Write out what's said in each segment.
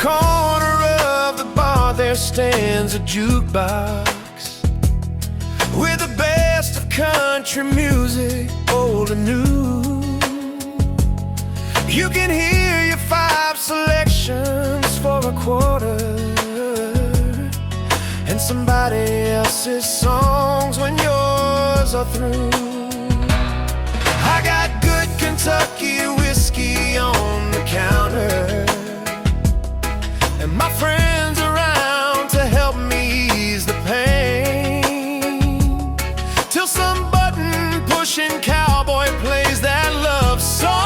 corner of the bar there stands a jukebox with the best of country music, old and new. You can hear your 5 selections for a quarter, and somebody else's songs when yours are through. I got good Kentucky whiskey on the counter, and my friends around to help me ease the pain, till some button-pushing cowboy plays that love song.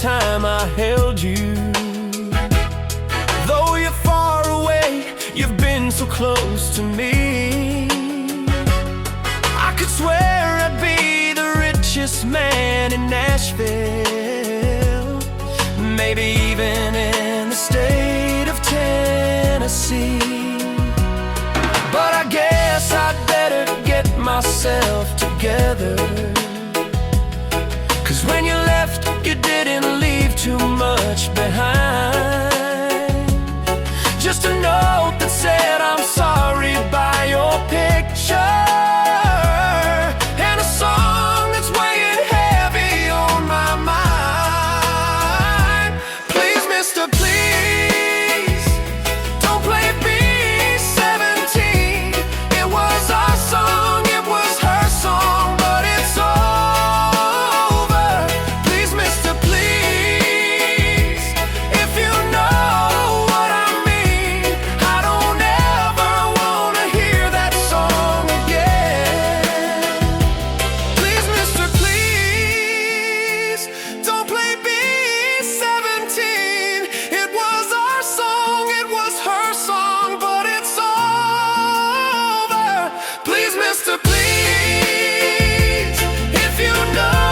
Time I held you, though you're far away, you've been so close to me. I could swear I'd be the richest man in Nashville, maybe even in the state of Tennessee. But I guess I'd better get myself together, 'cause when you left, you didn't leave too much behind. Just a note that said I'm sorry by your picture, and a song that's weighing heavy on my mind. Please, mister, please, don't play B-17. It was our song, it was her song, but it's over. Please, mister, please, if you know what I mean, I don't ever wanna hear that song again. Please, mister, please, don't play B-17. It was our song, it was her song, but it's over. Please, mister, please, if you know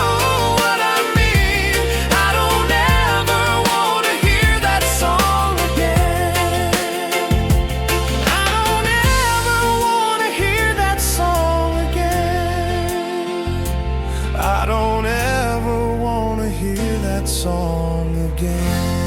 what I mean, I don't ever wanna hear that song again. I don't ever wanna hear that song again. I don't ever wanna hear that song again.